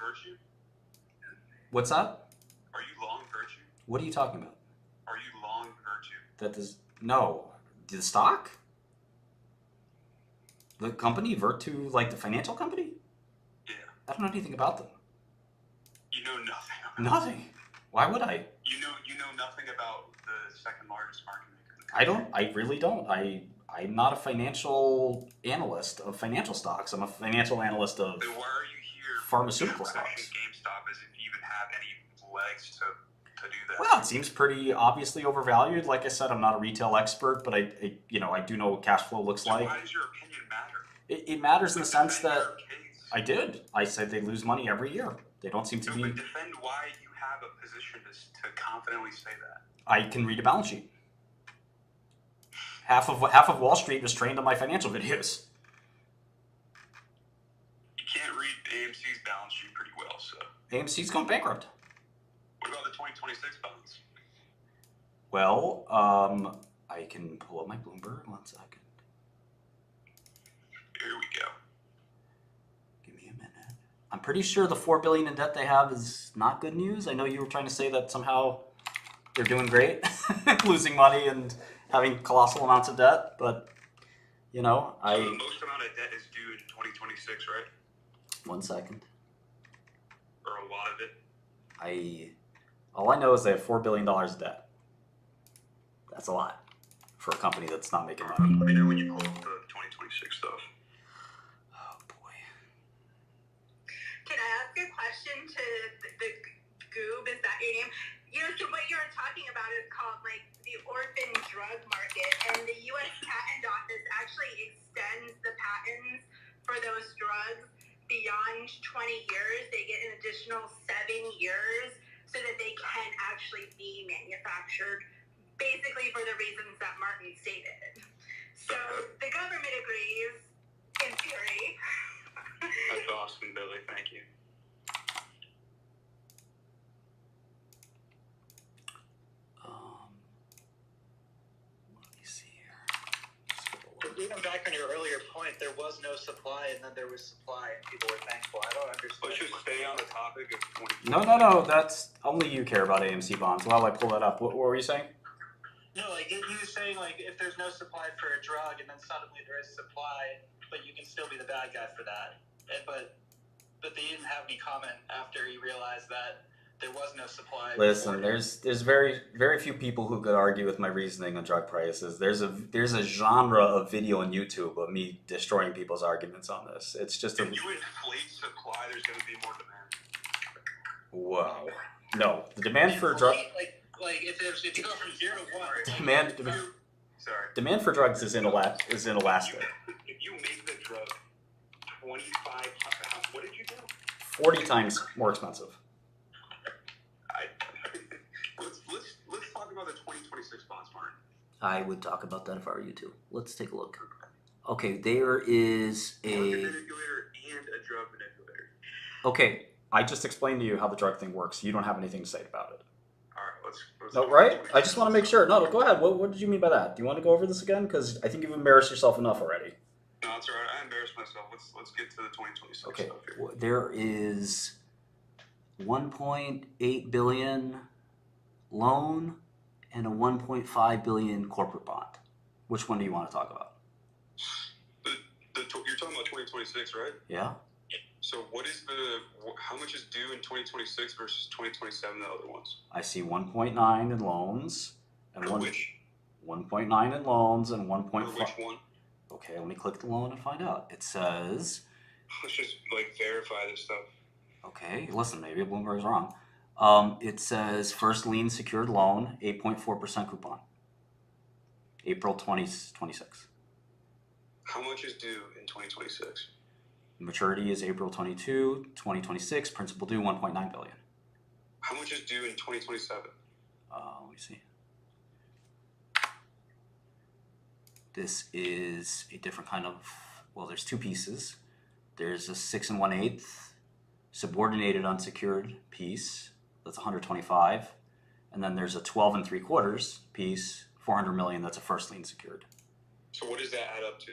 Virtue? What's that? Are you long Virtue? What are you talking about? Are you long Virtue? That is no. The stock? The company, Virtu, like the financial company? Yeah. I don't know anything about them. You know nothing about Nothing. Why would I? You know nothing about the second largest market maker. I don't. I really don't. I'm not a financial analyst of financial stocks. I'm a financial analyst of Then why are you here pharmaceutical trashing stocks. Gamestop as if you even have any legs to do that? Well, it seems pretty obviously overvalued. Like I said, I'm not a retail expert, but I do know what cash flow looks So like. why does your opinion matter? It matters in the sense that Your case. I did. I said they lose money every year. They don't seem to be. But defend why you have a position to confidently say that. I can read a balance sheet. Half of Wall Street was trained on my financial videos. You can't read AMC's balance sheet pretty well, so. AMC's going bankrupt. What about the 2026 bonds? Well, I can pull up my Bloomberg. 1 second. Here we go. Give me a minute. I'm pretty sure the $4 billion in debt they have is not good news. I know you were trying to say that somehow they're doing great, losing money and having colossal amounts of debt, but So the most amount of debt is due in 2026, right? 1 second. Or a lot of it. All I know is they have $4 billion of debt. That's a lot for a company that's not making money. Let me know when you pull up the 2026 stuff. Oh boy. Can I ask a question to the Goob? Is that your name? So what you're talking about is called like the orphan drug market, and the U.S. Patent Office actually extends the patents for those drugs beyond 20 years. They get an additional 7 years so that they can actually be manufactured, basically for the reasons that Martin stated. So the government agrees, in theory. That's awesome, Billy. Thank you. Let me see here. Even back on your earlier point, there was no supply, and then there was supply, and people were thankful. I don't understand. Let's just stay on the topic of 2026. No. That's only you care about AMC bonds. While I pull that up, what were you saying? No, like he was saying, like if there's no supply for a drug, and then suddenly there is supply, but you can still be the bad guy for that. But they didn't have any comment after he realized that there was no supply. Listen, there's very very few people who could argue with my reasoning on drug prices. There's a genre of video on YouTube of me destroying people's arguments on this. It's just If you inflate supply, there's going to be more demand. Wow. No, the demand for drug Like if you go from 0 to 1. demand for drugs is inelastic. If you make the drug 25, what did you do? 40 times more expensive. Let's talk about the 2026 bonds, Martin. I would talk about that if I were you too. Let's take a look. Okay, there is Market manipulator and a drug manipulator. Okay, I just explained to you how the drug thing works. You don't have anything to say about it. All right, let's No, right? I just want to make sure. No, go ahead. What did you mean by that? Do you want to go over this again? Because I think you've embarrassed yourself enough already. No, that's all right. I embarrassed myself. Let's get to the 2026 Okay, stuff here. there is 1.8 billion loan and a 1.5 billion corporate bond. Which one do you want to talk about? You're talking about 2026, right? Yeah. So how much is due in 2026 versus 2027, the other ones? I see 1.9 in loans and Which? 1.9 in loans and 1.5. Which one? Okay, let me click the loan and find out. It says. Let's just verify this stuff. Okay, listen, maybe Bloomberg's wrong. It says first lien secured loan, 8.4% coupon. April 2026. How much is due in 2026? Maturity is April 22, 2026. Principal due 1.9 billion. How much is due in 2027? Let me see. This is a different kind of. Well, there's two pieces. There's a 6 1/8 subordinated unsecured piece. That's 125, and then there's a 12 3/4 piece, 400 million. That's a first lien secured. So what does that add up to?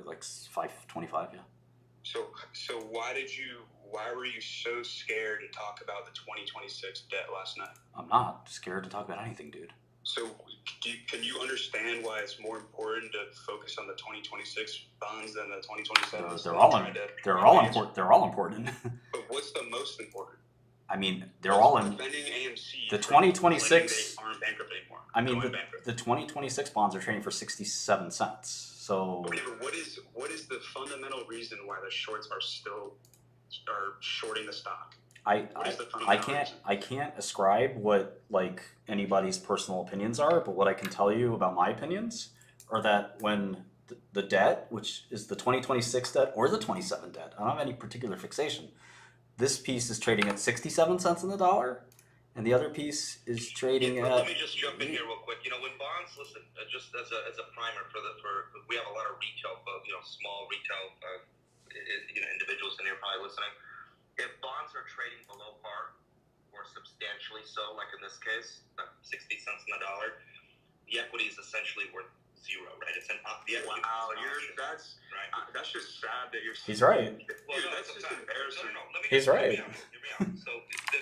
Like 525, yeah. So why did you why were you so scared to talk about the 2026 debt last night? I'm not scared to talk about anything, dude. So can you understand why it's more important to focus on the 2026 bonds than the 2027? They're all important. They're all important. But what's the most important? I mean, they're all in Preventing AMC the from 2026. They aren't bankrupt anymore. I mean, Going bankrupt. the 2026 bonds are trading for 67 cents. So Okay, but what is the fundamental reason why the shorts are still shorting the stock? I can't ascribe what like anybody's personal opinions are, but what I can tell you about my opinions are that when the debt, which is the 2026 debt or the 27 debt, I don't have any particular fixation. This piece is trading at 67 cents on the dollar, and the other piece is trading at. Let me just jump in here real quick. When bonds, listen, just as a primer for we have a lot of retail folks, small retail, individuals in here probably listening. If bonds are trading below par or substantially so, like in this case, 60 cents on the dollar, the equity is essentially worth zero, right? It's the equity. Wow, that's right. That's just sad that you're. He's right. Well, Dude, that's just embarrassing. No. Let me He's right. Hear me out. So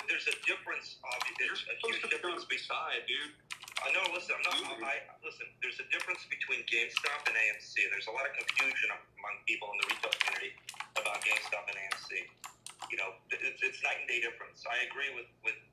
there's a difference. There's a huge difference beside, dude. Listen, listen. There's a difference between Gamestop and AMC. There's a lot of confusion among people in the retail community about Gamestop and AMC. It's night and day difference. I agree with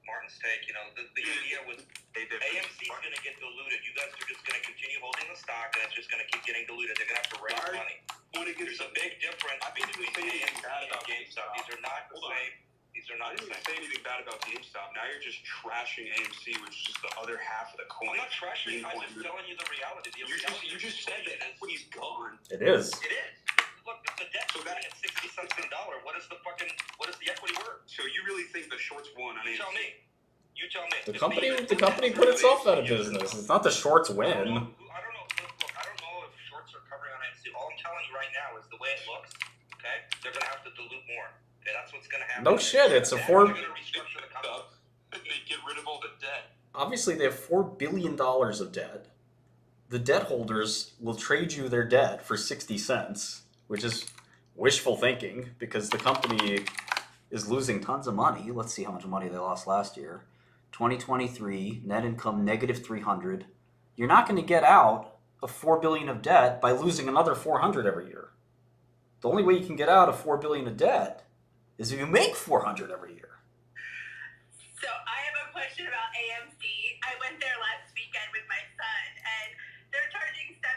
Martin's take. The idea with AMC is going to get diluted. You guys are just going to continue holding the stock, and it's just going to keep getting diluted. They're going to have to raise money. There's a big difference between AMC and GameStop. These are not the same. These are not the same. I didn't say anything bad about GameStop. Now you're just trashing AMC, which is just the other half of the coin. I'm not trashing. I'm just telling you the reality. You just said that equity's gone. It is. It is. Look, the debt's at 60 cents on the dollar. What is the equity worth? So you really think the shorts won on AMC? You tell me. The company put itself out of business. It's not the shorts win. I don't know. Look, I don't know if shorts are covering on AMC. All I'm telling you right now is the way it looks. Okay, they're gonna have to dilute more. Okay, that's what's gonna happen. No shit. It's a They're gonna restructure the company. They get rid of all the debt. Obviously, they have $4 billion of debt. The debt holders will trade you their debt for 60 cents, which is wishful thinking because the company is losing tons of money. Let's see how much money they lost last year. 2023, net income negative 300. You're not going to get out of $4 billion of debt by losing another 400 every year. The only way you can get out of $4 billion of debt is if you make 400 every year. So I have a question about AMC. I went there last weekend with my son, and they're charging $17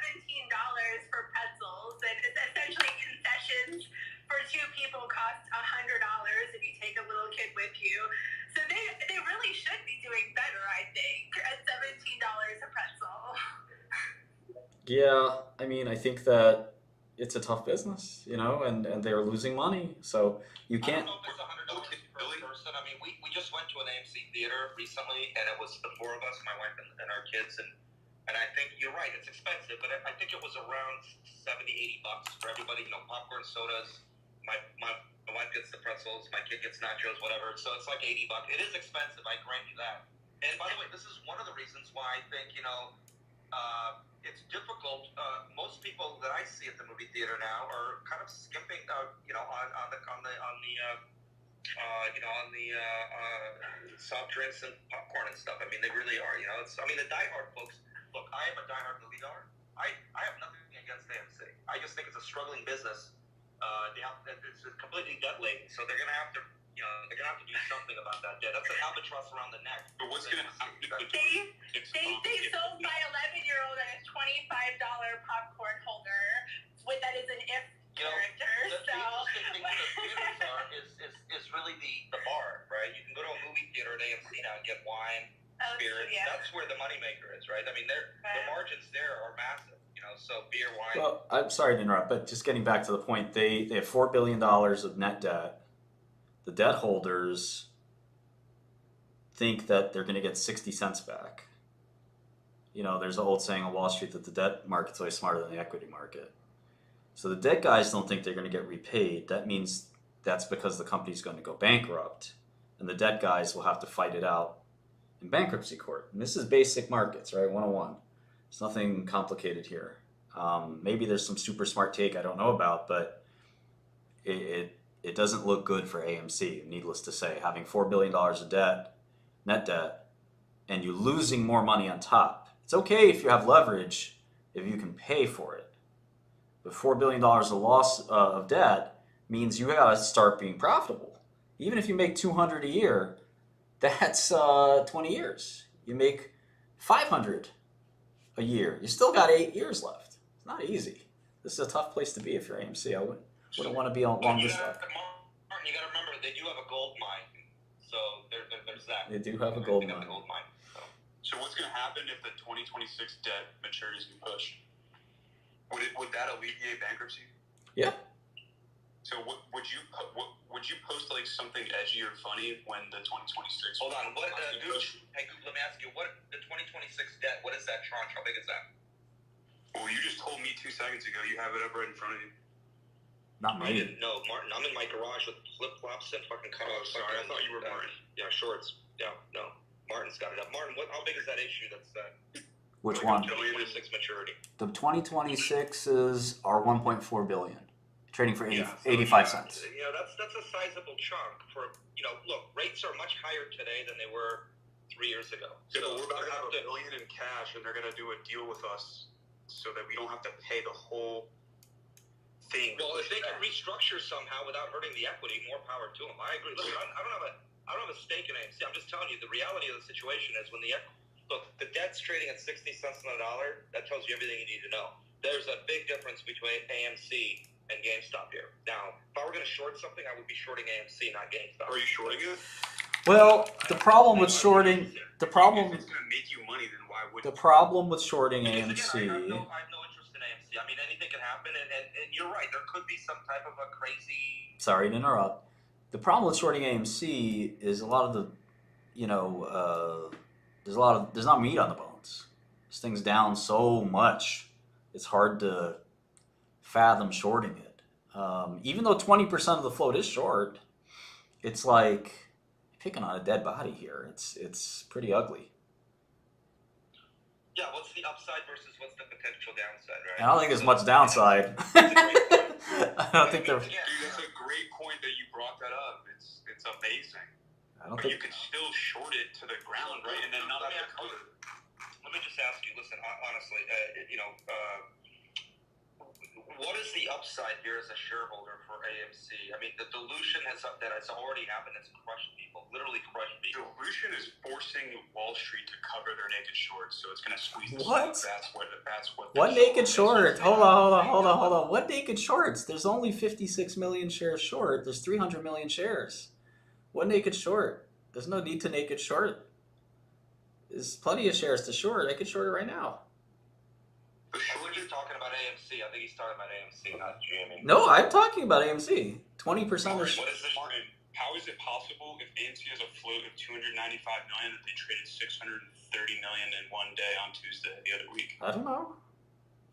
for pretzels, and it's essentially concessions for two people cost $100 if you take a little kid with you. So they really should be doing better, I think, at $17 a pretzel. Yeah, I mean, I think that it's a tough business, and they're losing money, so you can't. I don't know if it's $100 per person. I mean, we just went to an AMC theater recently, and it was the four of us, my wife and our kids, and I think you're right, it's expensive, but I think it was around $70-$80 for everybody. Popcorn, sodas. My wife gets the pretzels, my kid gets nachos, whatever. So it's like $80. It is expensive, I grant you that. And by the way, this is one of the reasons why I think it's difficult. Most people that I see at the movie theater now are kind of skimping, on the soft drinks and popcorn and stuff. I mean, they really are. The diehard folks. Look, I am a diehard movie goer. I have nothing against AMC. I just think it's a struggling business. It's completely debt laden, so they're gonna have to do something about that debt. That's an albatross around the neck. But what's gonna happen? They sold my 11-year-old a $25 popcorn holder that is an if character. The interesting thing with the theaters is really the bar, right? You can go to a movie theater at AMC now and get wine, spirits. Yeah. That's where the moneymaker is, right? I mean, the margins there are massive. So beer, wine. Well, I'm sorry to interrupt, but just getting back to the point, they have $4 billion of net debt. The debt holders think that they're going to get 60 cents back. There's an old saying on Wall Street that the debt market's always smarter than the equity market. So the debt guys don't think they're going to get repaid. That means that's because the company's going to go bankrupt, and the debt guys will have to fight it out in bankruptcy court. And this is basic markets, right? 101. There's nothing complicated here. Maybe there's some super smart take I don't know about, but it doesn't look good for AMC, needless to say, having $4 billion of debt, net debt, and you losing more money on top. It's okay if you have leverage, if you can pay for it. But $4 billion of loss of debt means you gotta start being profitable. Even if you make 200 a year, that's 20 years. You make 500 a year. You still got 8 years left. It's not easy. This is a tough place to be if you're AMC. I wouldn't want to be on this stuff. Martin, you got to remember they do have a gold mine, so there's that. They do have a gold They got mine. the gold mine. So what's going to happen if the 2026 debt maturities get pushed? Would that alleviate bankruptcy? Yeah. So would you post like something edgy or funny when the 2026? Hold on. What? Goose, hey, Goose, let me ask you. What the 2026 debt? What is that tranche? How big is that? Well, you just told me 2 seconds ago. You have it up right in front of you. Not I me. didn't know, Martin. I'm in my garage with flip flops and fucking cut off. Sorry, I thought you were Martin. Yeah, shorts. Yeah, no. Martin's got it up. Martin, how big is that issue? That's Which like one? 2026 maturity. The 2026s are 1.4 billion, trading for 85 cents. You know, that's a sizable chunk for, you know, look, rates are much higher today than they were 3 years ago. Yeah, but we're about to have to $1 billion in cash, and they're going to do a deal with us so that we don't have to pay the whole thing. Well, if they can restructure somehow without hurting the equity, more power to them. I agree. Listen, I don't have a stake in AMC. I'm just telling you the reality of the situation is when the debt's trading at 60 cents on the dollar. That tells you everything you need to know. There's a big difference between AMC and Gamestop here. Now, if I were going to short something, I would be shorting AMC, not Gamestop. Are you shorting it? Well, the problem with shorting, If it's going to make you money, then why would the problem with shorting Because AMC. again, I have no interest in AMC. I mean, anything can happen, and you're right. There could be some type of a crazy. Sorry to interrupt. The problem with shorting AMC is a lot of the, there's not meat on the bones. This thing's down so much, it's hard to fathom shorting it. Even though 20% of the float is short, it's like picking on a dead body here. It's pretty ugly. Yeah, what's the upside versus what's the potential downside, right? I don't think there's much downside. I don't think there. Dude, that's a great point that you brought that up. It's amazing. I don't But you think. could still short it to the ground, right, and then not have to cover. Let me just ask you. Listen, honestly, what is the upside here as a shareholder for AMC? I mean, the dilution that has already happened. It's crushed people, literally crushed people. Dilution is forcing Wall Street to cover their naked shorts, so it's going to squeeze the What? stock. That's what. What naked short? Hold on. What naked shorts? There's only 56 million shares short. There's 300 million shares. What naked short? There's no need to naked short. There's plenty of shares to short. I could short it right now. The I think short he's talking about AMC. I think he's talking about AMC, not GME. No, I'm talking about AMC. 20% of Martin, sh- what is this, Martin? How is it possible if AMC has a float of 295 million that they traded 630 million in one day on Tuesday the other week? I don't know.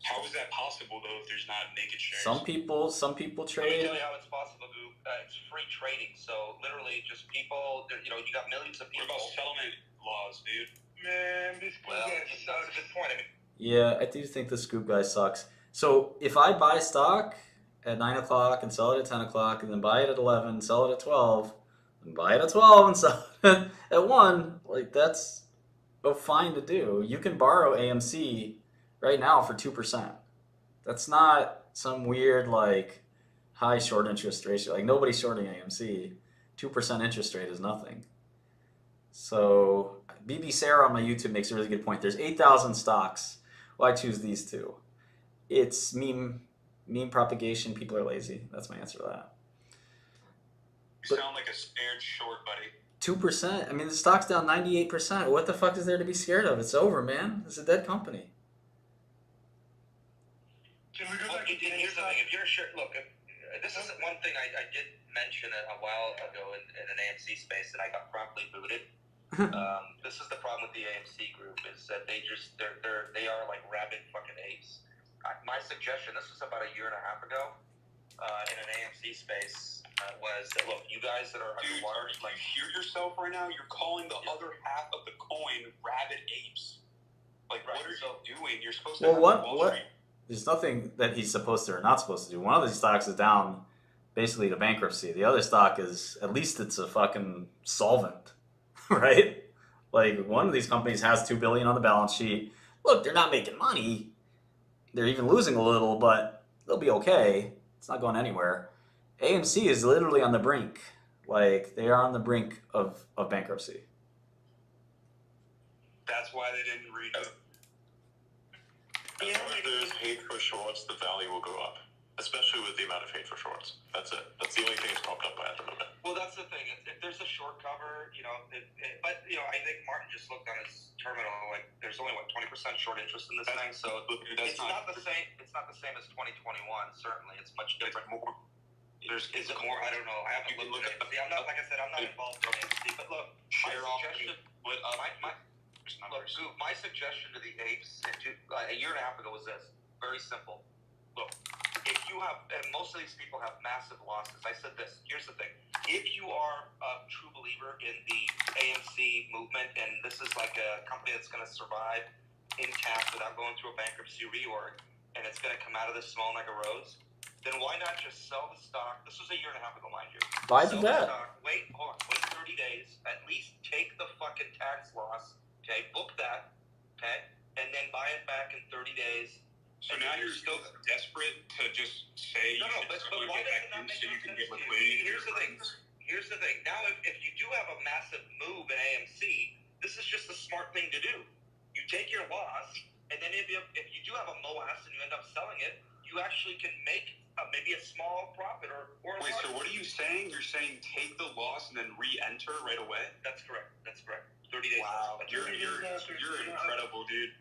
How is that possible though if there's not naked shares? Some people Let me trade. tell you how it's possible, Goop. It's free trading. So literally, just people. You got millions of What people. about settlement laws, dude? Man, this Well, that's a good point. I mean, Yeah, I do think the scoop guy sucks. So if I buy stock at 9 o'clock and sell it at 10 o'clock, and then buy it at 11, sell it at 12, and buy it at 12 and sell it at 1, like that's fine to do. You can borrow AMC right now for 2%. That's not some weird like high short interest ratio. Like nobody's shorting AMC. 2% interest rate is nothing. So BB Sarah on my YouTube makes a really good point. There's 8,000 stocks. Why choose these two? It's meme propagation. People are lazy. That's my answer to that. You sound like a scared short, buddy. 2%. I mean, the stock's down 98%. What the fuck is there to be scared of? It's over, man. It's a dead company. Can we go well, back to here's the GameStop? thing. If you're sure, look, this is one thing I did mention a while ago in an AMC space, and I got promptly booted. This is the problem with the AMC group is that they are like rabid fucking apes. My suggestion, this was about a year and a half ago, in an AMC space, was that look, you guys that are Dude, underwater, do you hear yourself right now? You're calling the other half of the coin rabid apes. Like, Right, what are so- you doing? You're supposed to Well, have Wall what? Street. There's nothing that he's supposed to or not supposed to do. One of these stocks is down basically to bankruptcy. The other stock is, at least it's a fucking solvent, right? Like, one of these companies has $2 billion on the balance sheet. Look, they're not making money. They're even losing a little, but they'll be okay. It's not going anywhere. AMC is literally on the brink. Like, they are on the brink of bankruptcy. That's why they didn't read it. As long as there's hate for shorts, the value will go up. Especially with the amount of hate for shorts. That's it. That's the only thing it's propped up by at the moment. Well, that's the thing. If there's a short cover, but I think Martin just looked on his terminal. Like, there's only 20% short interest in this thing, so it's not the same. It's not the same as 2021. Certainly, it's much different. More. Is it more? I don't know. I haven't looked at it. But see, I'm not, like I said, I'm not involved in AMC. But look, my suggestion to the apes a year and a half ago was this: very simple. Look, if you have, and most of these people have massive losses. I said this. Here's the thing: if you are a true believer in the AMC movement, and this is like a company that's going to survive intact without going through a bankruptcy reorg, and it's going to come out of this smelling like a rose, then why not just sell the stock? This was a year and a half ago, mind you. Why Sell do that? the stock, wait 30 days, at least take the fucking tax loss, okay, book that, okay, and then buy it back in 30 days. So now you're still desperate to just say but why does it not make so you can get sense? liquidity. Here's the thing. Now, if you do have a massive move in AMC, this is just a smart thing to do. You take your loss, and then if you do have a MOAS and you end up selling it, you actually can make maybe a small profit or a Wait, large. so what are you saying? You're saying take the loss and then re-enter right away? That's correct. 30 days. Wow, you're incredible, dude.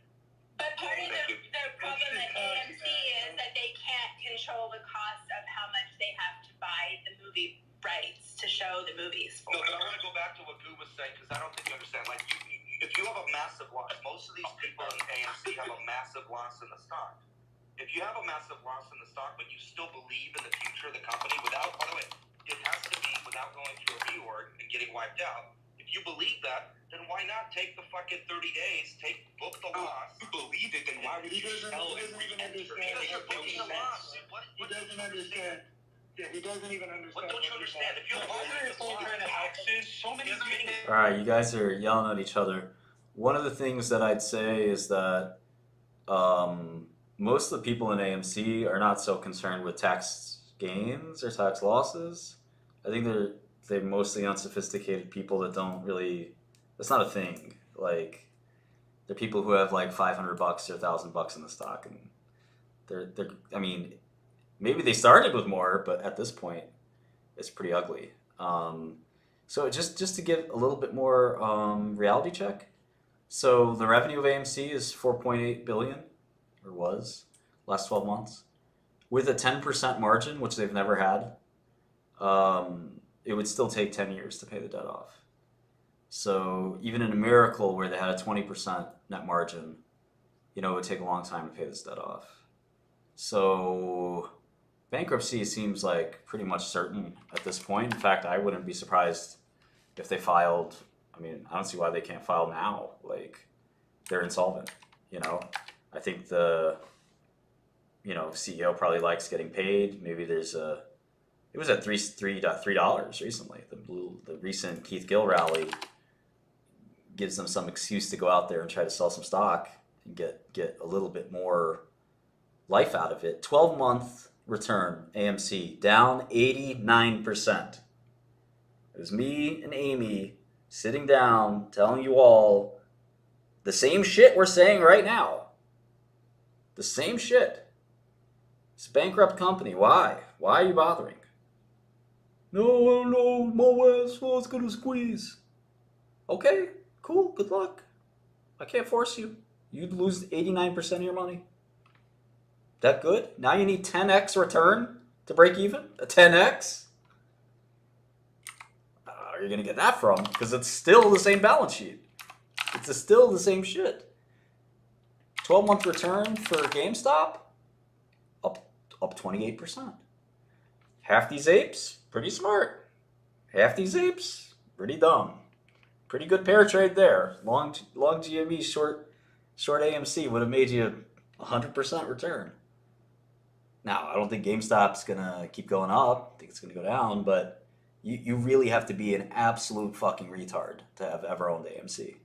But part of Thank you. the problem at AMC is that they can't control the cost of how much they have to buy the movie rights to show the movies for. No, but I want to go back to what Goo was saying because I don't think you understand. Like, if you have a massive loss, most of these people in AMC have a massive loss in the stock. If you have a massive loss in the stock, but you still believe in the future of the company, by the way, it has to be without going through a reorg and getting wiped out. If you believe that, then why not take the fucking 30 days, book the loss? If you believed it, then why would you sell it? Because you're booking a loss. He doesn't understand. Yeah, he doesn't even understand. What don't you understand? If you're Taxes, so many things. All right, you guys are yelling at each other. One of the things that I'd say is that most of the people in AMC are not so concerned with tax gains or tax losses. I think they're mostly unsophisticated people that don't really. That's not a thing. Like, they're people who have like $500 or $1,000 in the stock, and they're. I mean, maybe they started with more, but at this point, it's pretty ugly. So just to give a little bit more reality check. So the revenue of AMC is $4.8 billion, or was, last 12 months, with a 10% margin, which they've never had. It would still take 10 years to pay the debt off. So even in a miracle where they had a 20% net margin, it would take a long time to pay this debt off. So bankruptcy seems like pretty much certain at this point. In fact, I wouldn't be surprised if they filed. I mean, I don't see why they can't file now. Like, they're insolvent. I think the CEO probably likes getting paid. Maybe there's it was at $3 recently. The recent Keith Gill rally gives them some excuse to go out there and try to sell some stock and get a little bit more life out of it. 12-month return, AMC, down 89%. It was me and Amy sitting down telling you all the same shit we're saying right now. The same shit. It's a bankrupt company. Why? Why are you bothering? No, MOAS, it's gonna squeeze. Okay, cool, good luck. I can't force you. You'd lose 89% of your money. That good? Now you need 10x return to break even? A 10x? Where are you gonna get that from? Because it's still the same balance sheet. It's still the same shit. 12-month return for Gamestop? Up 28%. Half these apes, pretty smart. Half these apes, pretty dumb. Pretty good pair trade there. Long GME, short AMC would have made you 100% return. Now, I don't think GameStop's gonna keep going up. I think it's gonna go down, but you really have to be an absolute fucking retard to have ever owned AMC.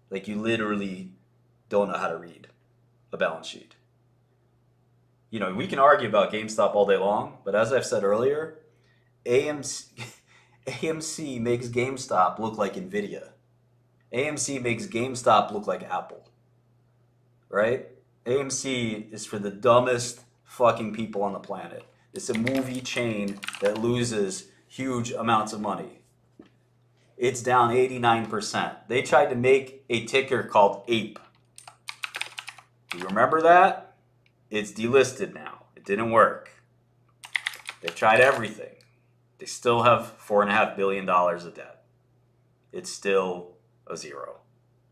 Like, you literally don't know how to read a balance sheet. You know, we can argue about GameStop all day long, but as I've said earlier, AMC makes GameStop look like Nvidia. AMC makes GameStop look like Apple. Right? AMC is for the dumbest fucking people on the planet. It's a movie chain that loses huge amounts of money. It's down 89%. They tried to make a ticker called APE. Do you remember that? It's delisted now. It didn't work. They tried everything. They still have $4.5 billion of debt. It's still a zero.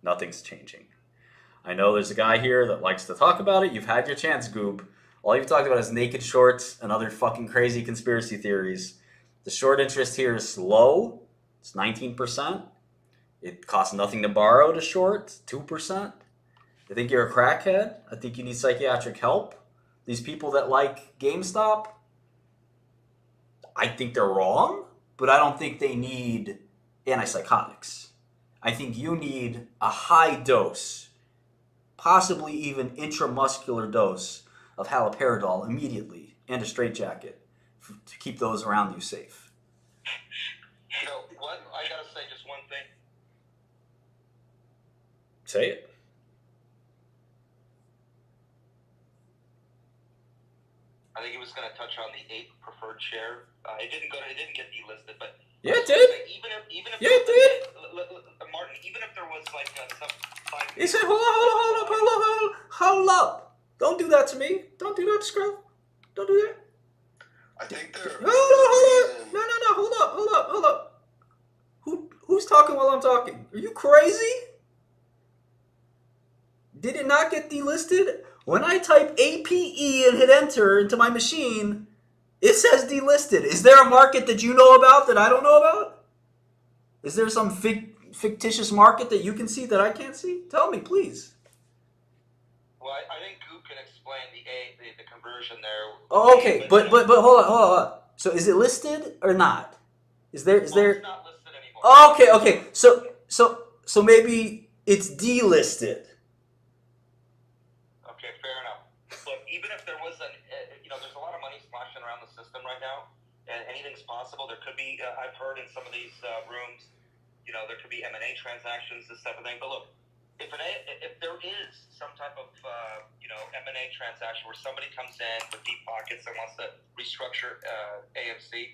Nothing's changing. I know there's a guy here that likes to talk about it. You've had your chance, Goob. All you've talked about is naked shorts and other fucking crazy conspiracy theories. The short interest here is low. It's 19%. It costs nothing to borrow to short, 2%. I think you're a crackhead. I think you need psychiatric help. These people that like GameStop, I think they're wrong, but I don't think they need antipsychotics. I think you need a high dose, possibly even intramuscular dose of haloperidol immediately and a straitjacket to keep those around you safe. You know what? I gotta say just one thing. Say it. I think he was gonna touch on the 8 preferred share. It didn't get delisted, but yeah, it did. Even if yeah, it did. Martin, even if there was like some. He said, hold up. Don't do that to me. Don't do that, Shkreli. Don't do that. I think there. Hold up. No, hold up. Who's talking while I'm talking? Are you crazy? Did it not get delisted? When I type APE and hit enter into my machine, it says delisted. Is there a market that you know about that I don't know about? Is there some fictitious market that you can see that I can't see? Tell me, please. Well, I think Goop can explain the conversion there. Oh, okay, but hold on. So is it listed or not? Is there? It's not listed anymore. Okay. So maybe it's delisted. Okay, fair enough. Look, even if there was there's a lot of money sloshing around the system right now, and anything's possible. There could be. I've heard in some of these rooms, there could be M&A transactions, this type of thing. But look, if there is some type of M&A transaction where somebody comes in with deep pockets and wants to restructure AMC,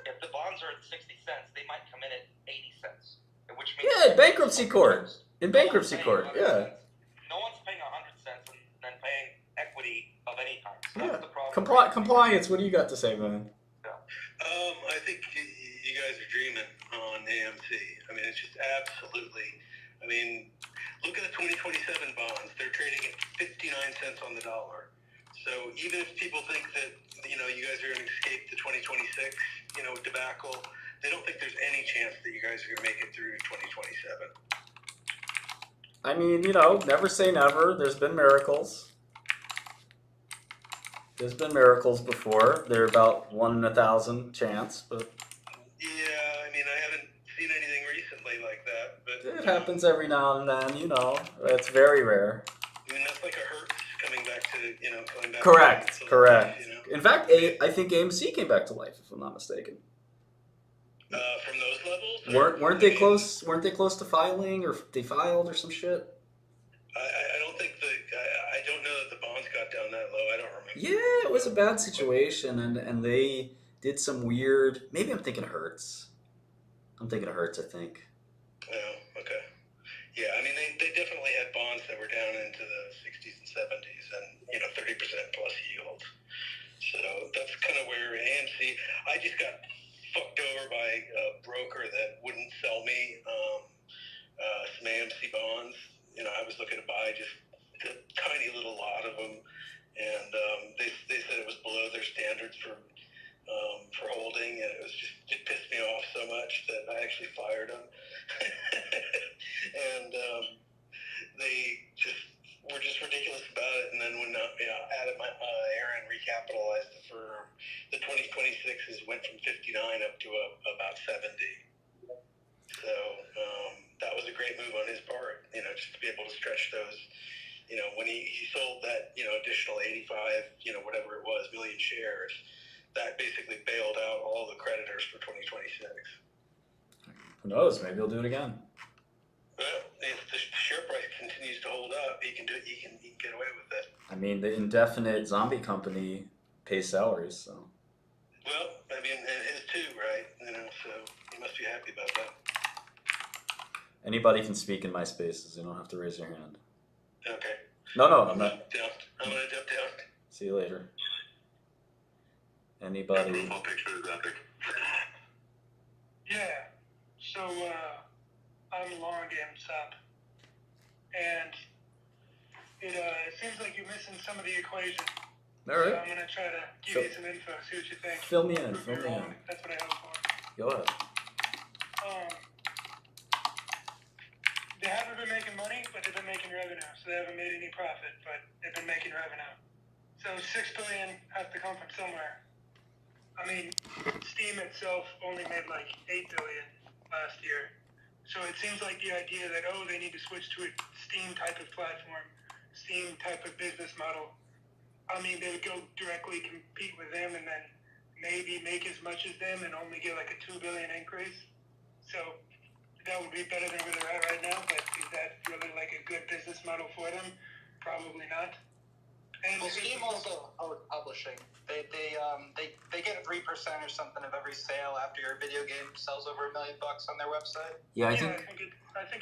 if the bonds are at 60 cents, they might come in at 80 cents, which means bankruptcy court. In bankruptcy court, yeah. No one's paying 100 cents and then paying equity of any kind. So Yeah. that's the problem. Compliance. What do you got to say, man? I think you guys are dreaming on AMC. I mean, it's just absolutely. I mean, look at the 2027 bonds. They're trading at 59 cents on the dollar. So even if people think that you guys are going to escape the 2026 debacle, they don't think there's any chance that you guys are going to make it through 2027. I mean, never say never. There's been miracles. There's been miracles before. They're about 1 in 1,000 chance, but yeah, I mean, I haven't seen anything recently like that, but it happens every now and then. It's very rare. I mean, that's like a Hertz coming back to coming back. Correct. To Correct. life, In fact, I think AMC came back to life, if I'm not mistaken. From those levels, Weren't they close? Weren't they close to filing, or they filed, or some shit? I don't think I don't know that the bonds got down that low. I don't remember. Yeah, it was a bad situation, and they did some weird. Maybe I'm thinking of Hertz. I think. Oh, okay. Yeah, I mean, they definitely had bonds that were down into the 60s and 70s, and 30% plus yields. So that's kind of where AMC. I just got fucked over by a broker that wouldn't sell me some AMC bonds. I was looking to buy just a tiny little lot of them, and they said it was below their standards for holding, and it pissed me off so much that I actually fired them. And they just were just ridiculous about it. And then when Adam Aaron recapitalized the firm, the 2026s went from 59 up to about 70. So that was a great move on his part, just to be able to stretch those. When he sold that, additional 85, whatever it was, million shares, that basically bailed out all the creditors for 2026. Who knows? Maybe he'll do it again. Well, if the share price continues to hold up, he can do it. He can get away with it. I mean, the indefinite zombie company pays salaries, so. Well, I mean, and his too, right? So he must be happy about that. Anybody can speak in my spaces. You don't have to raise your hand. Okay. No, I'm not. I'm gonna jump down. See you later. Anybody? Profile picture is epic. Yeah. So I'm long Gamestop, and it seems like you're missing some of the equation. All right. So I'm gonna try to give you some info, see what you think. Fill me in. Prove you're wrong. That's what I hope for. Go ahead. They haven't been making money, but they've been making revenue. So they haven't made any profit, but they've been making revenue. So $6 billion has to come from somewhere. I mean, Steam itself only made like $8 billion last year. So it seems like the idea that, they need to switch to a Steam type of platform, Steam type of business model. I mean, they would go directly compete with them and then maybe make as much as them and only get like a $2 billion increase. So that would be better than where they're at right now, but is that really like a good business model for them? Probably not. And Well, Steam also publishing. They get 3% or something of every sale after your video game sells over $1 million on their website. Yeah, I think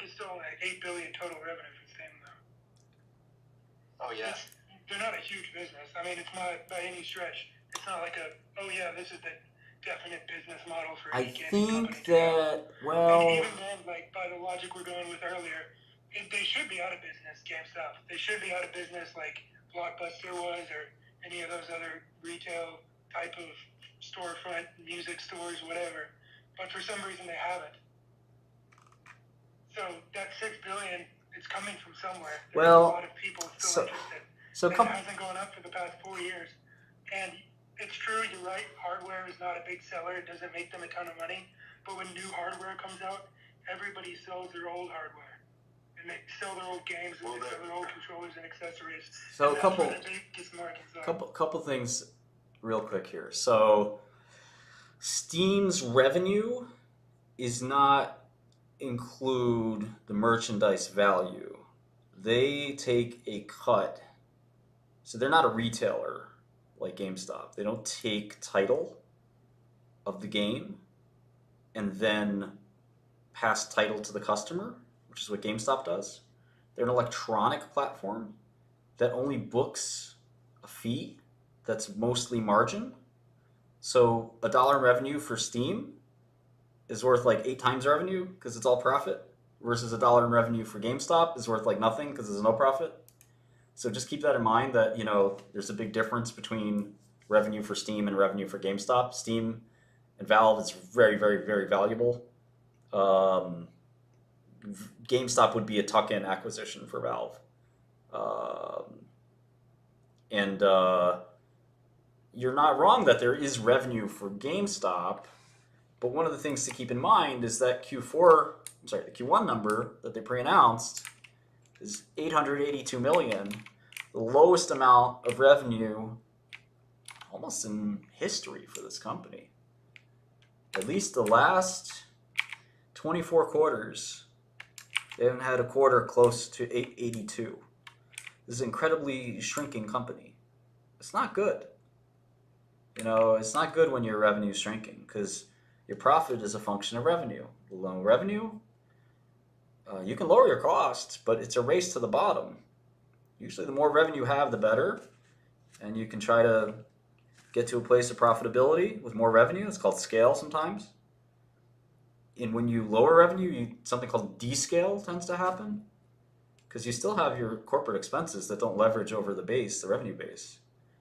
it's still like $8 billion total revenue for Steam though. Oh yeah. They're not a huge business. I mean, it's not by any stretch. It's not like this is the definite business model for any gaming company. And even then, like by the logic we're going with earlier, they should be out of business, GameStop. They should be out of business like Blockbuster was, or any of those other retail type of storefront music stores, whatever. But for some reason they haven't. So that $6 billion, it's coming from somewhere. There's a lot of people still interested. It hasn't gone up for the past 4 years. And it's true, you're right, hardware is not a big seller. It doesn't make them a ton of money. But when new hardware comes out, everybody sells their old hardware. And they sell their old games, and they sell their old controllers and accessories. So and a couple things real quick here. So Steam's revenue is not include the merchandise value. They take a cut. So they're not a retailer like GameStop. They don't take title of the game and then pass title to the customer, which is what GameStop does. They're an electronic platform that only books a fee that's mostly margin. So $1 in revenue for Steam is worth like 8 times revenue because it's all profit, versus $1 in revenue for GameStop is worth like nothing because there's no profit. So just keep that in mind that, there's a big difference between revenue for Steam and revenue for GameStop. Steam and Valve is very, very, very valuable. GameStop would be a tuck-in acquisition for Valve. You're not wrong that there is revenue for GameStop, but one of the things to keep in mind is that the Q1 number that they pre-announced is $882 million, the lowest amount of revenue almost in history for this company. At least the last 24 quarters, they haven't had a quarter close to 882. This is an incredibly shrinking company. It's not good. It's not good when your revenue is shrinking because your profit is a function of revenue. Low revenue, you can lower your costs, but it's a race to the bottom. Usually the more revenue you have, the better. And you can try to get to a place of profitability with more revenue. It's called scale sometimes. And when you lower revenue, something called descale tends to happen because you still have your corporate expenses that don't leverage over the revenue base.